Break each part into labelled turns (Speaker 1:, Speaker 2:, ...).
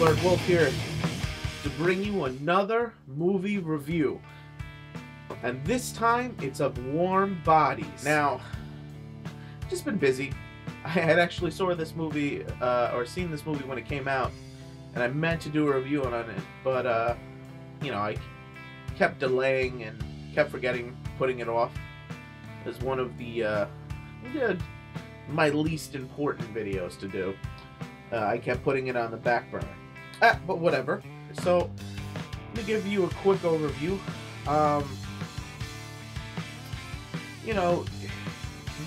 Speaker 1: Alert Wolf here to bring you another movie review. And this time, it's of Warm Bodies. Now, just been busy. I had actually saw this movie, or seen this movie when it came out, and I meant to do a review on it, but, you know, I kept delaying and kept forgetting, putting it off as one of the, my least important videos to do. I kept putting it on the back burner. But whatever. So, let me give you a quick overview. You know,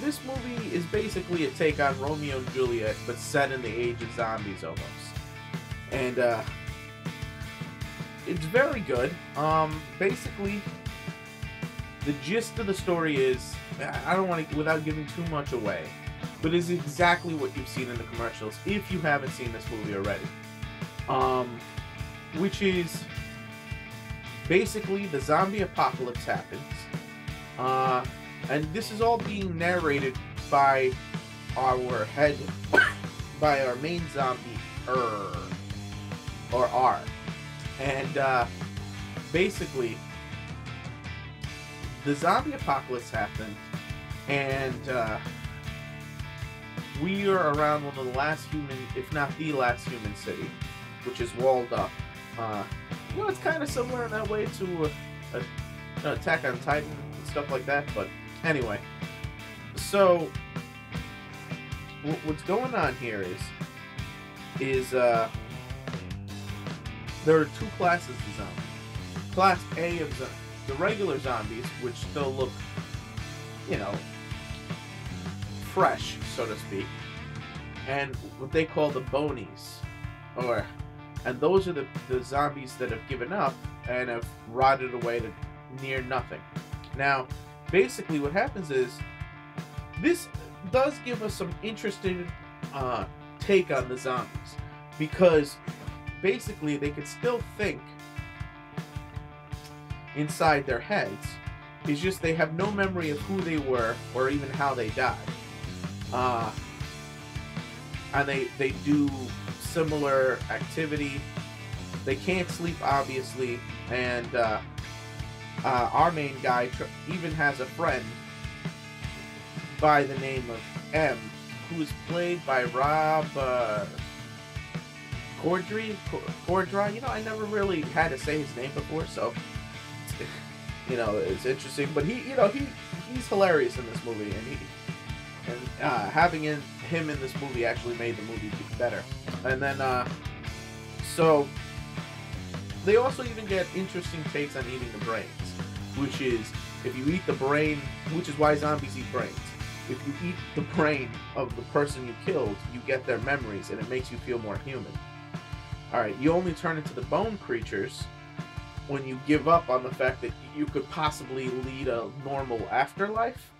Speaker 1: this movie is basically a take on Romeo and Juliet, but set in the age of zombies almost. And, it's very good. Basically, the gist of the story is, I don't want to, without giving too much away, but it's exactly what you've seen in the commercials, if you haven't seen this movie already. Which is, basically, the zombie apocalypse happens, and this is all being narrated by our by our main zombie, or R. And, basically, the zombie apocalypse happened, and, we are around one of the last human, if not the last human city, which is walled up. You know, it's kind of similar in that way to Attack on Titan and stuff like that, but anyway. So, what's going on here is there are two classes of zombies. Class A of the regular zombies, which still look, you know, fresh, so to speak, and what they call the bonies, and those are the zombies that have given up and have rotted away to near nothing. Now, basically what happens is, this does give us some interesting take on the zombies, because basically they can still think inside their heads. It's just they have no memory of who they were or even how they died. And they do similar activity. They can't sleep, obviously, and our main guy even has a friend by the name of M, who is played by Rob Corddry. You know, I never really had to say his name before, so you know, it's interesting. But he's hilarious in this movie, and having him in this movie actually made the movie better. And then, so they also even get interesting takes on eating the brains, which is, if you eat the brain, which is why zombies eat brains. If you eat the brain of the person you killed, you get their memories, and it makes you feel more human. Alright, you only turn into the bone creatures when you give up on the fact that you could possibly lead a normal afterlife.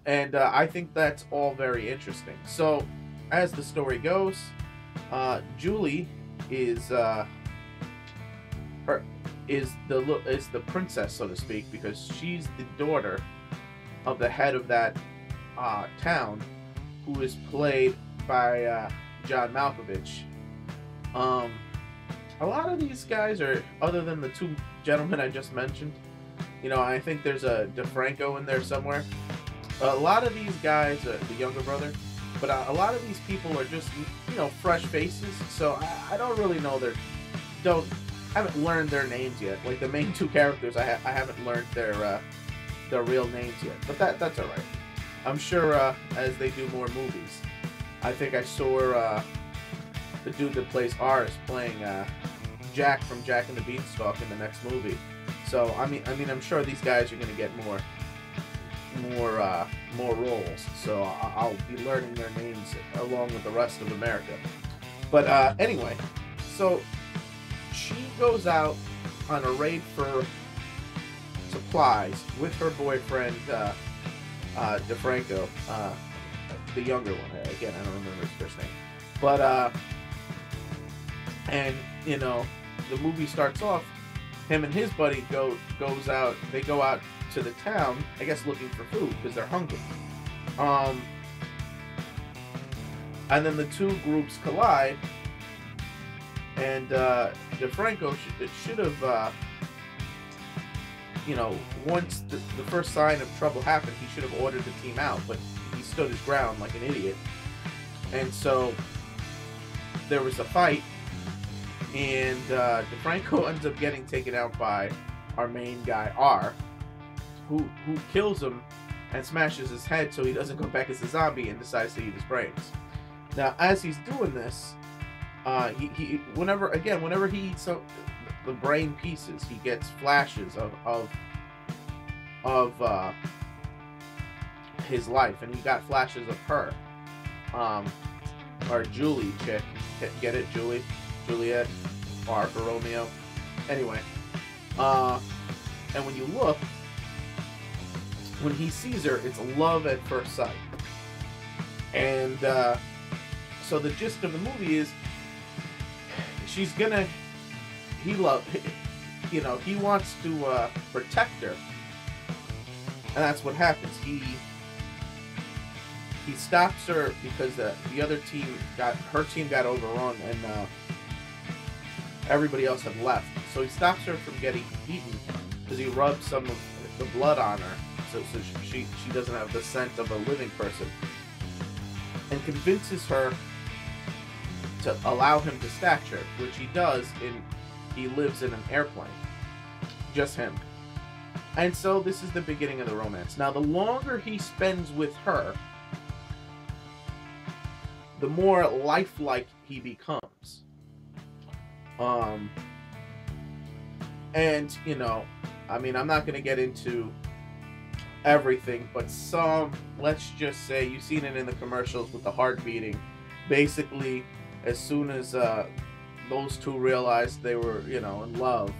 Speaker 1: And I think that's all very interesting. So, as the story goes, Julie is the princess, so to speak, because she's the daughter of the head of that town, who is played by John Malkovich. A lot of these guys are, other than the two gentlemen I just mentioned, you know, I think there's a DeFranco in there somewhere. A lot of these guys, the younger brother, but a lot of these people are just, you know, fresh faces, so I don't really know haven't learned their names yet. Like, the main two characters, I haven't learned their real names yet, but that's alright. I'm sure, as they do more movies. I think I saw, the dude that plays R is playing, Jack from Jack and the Beanstalk in the next movie. So, I mean, I'm sure these guys are gonna get more roles, so I'll be learning their names along with the rest of America. But anyway, so she goes out on a raid for supplies with her boyfriend DeFranco, the younger one. Again, I don't remember his first name, but and you know, the movie starts off, him and his buddy goes out. They go out to the town, I guess, looking for food because they're hungry. And then the two groups collide, And DeFranco should have, you know, once the first sign of trouble happened, he should have ordered the team out, but he stood his ground like an idiot. And so there was a fight, and DeFranco ends up getting taken out by our main guy, R, who kills him and smashes his head so he doesn't go back as a zombie and decides to eat his brains. Now, as he's doing this, whenever he eats the brain pieces, he gets flashes of his life, and he got flashes of her, or Julie chick. Get it, Julie, Juliet, R for Romeo. Anyway, and when you look, when he sees her, it's love at first sight. And so the gist of the movie is, he wants to protect her, and that's what happens. He stops her because the other team her team got overrun, and everybody else had left. So he stops her from getting eaten because he rubs some of the blood on her, so she doesn't have the scent of a living person, and convinces her to allow him to snatch her, which he does. He lives in an airplane, just him. And so this is the beginning of the romance. Now, the longer he spends with her, the more lifelike he becomes. And, you know, I mean, I'm not going to get into everything, but let's just say, you've seen it in the commercials with the heart beating. Basically, as soon as those two realized they were, you know, in love,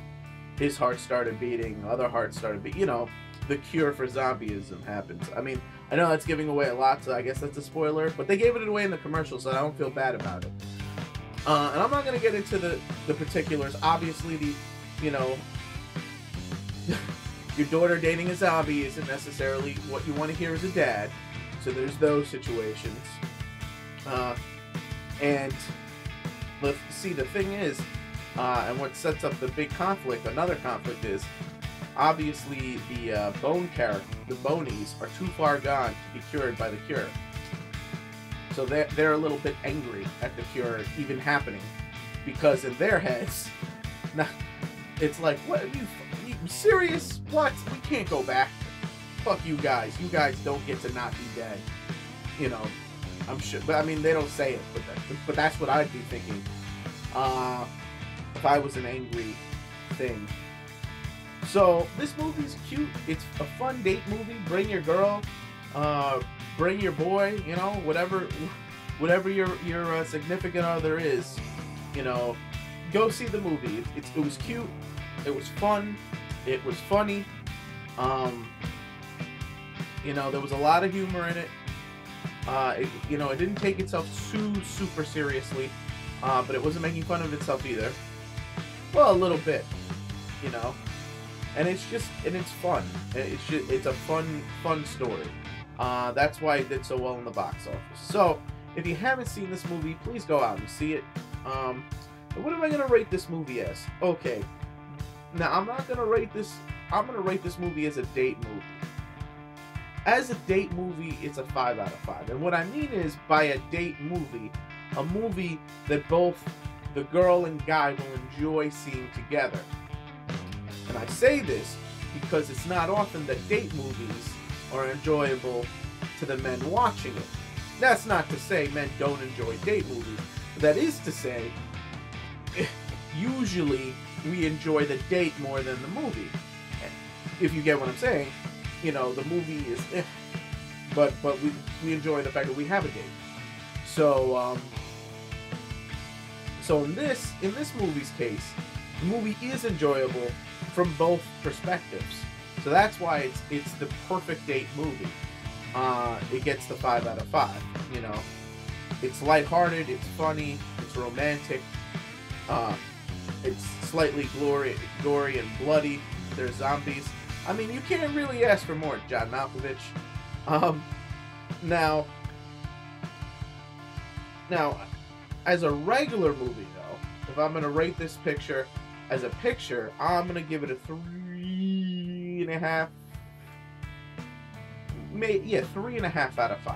Speaker 1: his heart started beating, other hearts started beating. You know, the cure for zombieism happens. I mean, I know that's giving away a lot, so I guess that's a spoiler, but they gave it away in the commercial, so I don't feel bad about it. And I'm not going to get into the particulars. Obviously, you know, your daughter dating a zombie isn't necessarily what you want to hear as a dad, so there's those situations. And see, the thing is, and what sets up the big conflict, another conflict, is obviously the the bonies are too far gone to be cured by the cure. So they're a little bit angry at the cure even happening, because in their heads, now it's like, what, are you serious? What? We can't go back. Fuck you guys. You guys don't get to not be dead. You know, I'm sure, but I mean, they don't say it, but that's what I'd be thinking if I was an angry thing. So this movie's cute. It's a fun date movie. Bring your girl, bring your boy. You know, whatever your significant other is. You know, go see the movie. It was cute. It was fun. It was funny. You know, there was a lot of humor in it. You know, it didn't take itself super seriously, but it wasn't making fun of itself either. Well, a little bit, you know. And it's fun. It's a fun story. That's why it did so well in the box office. So, if you haven't seen this movie, please go out and see it. What am I gonna rate this movie as? Okay. Now, I'm not gonna rate this. I'm gonna rate this movie as a date movie. As a date movie, it's a 5 out of 5. And what I mean is, by a date movie, a movie that both the girl and guy will enjoy seeing together. And I say this because it's not often that date movies are enjoyable to the men watching it. That's not to say men don't enjoy date movies. That is to say, usually we enjoy the date more than the movie. If you get what I'm saying. You know, the movie is but we enjoy the fact that we have a date. So so in this movie's case, the movie is enjoyable from both perspectives. So that's why it's the perfect date movie. It gets the 5 out of 5. You know, it's lighthearted, it's funny, it's romantic, it's slightly gory and bloody. There's zombies. I mean, you can't really ask for more, John Malkovich. Now, as a regular movie, though, if I'm gonna rate this picture as a picture, I'm gonna give it a 3.5. Yeah, 3.5 out of 5.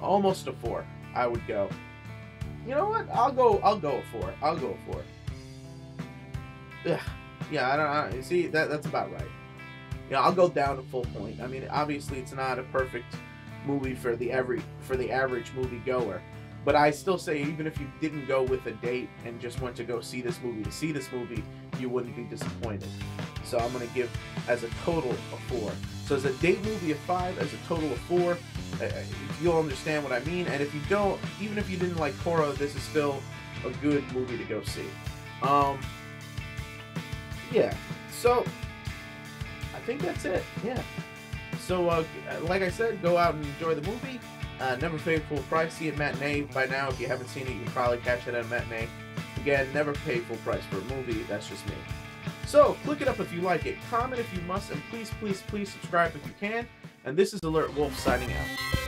Speaker 1: Almost a 4. I would go. You know what? I'll go a 4. I'll go a 4. Ugh. Yeah, I don't see that's about right. Yeah, I'll go down a full point. I mean, obviously it's not a perfect movie for the average movie goer, but I still say even if you didn't go with a date and just went to go see this movie, you wouldn't be disappointed. So I'm gonna give as a total a 4. So as a date movie a 5, as a total of 4. You'll understand what I mean. And if you don't, even if you didn't like horror, this is still a good movie to go see. Yeah. So I think that's it. Yeah. So like I said, go out and enjoy the movie. Never pay full price. See it matinee. By now, if you haven't seen it, you can probably catch it at a matinee. Again, never pay full price for a movie. That's just me. So click it up if you like it. Comment if you must, and please, please, please subscribe if you can. And this is Alert Wolf signing out.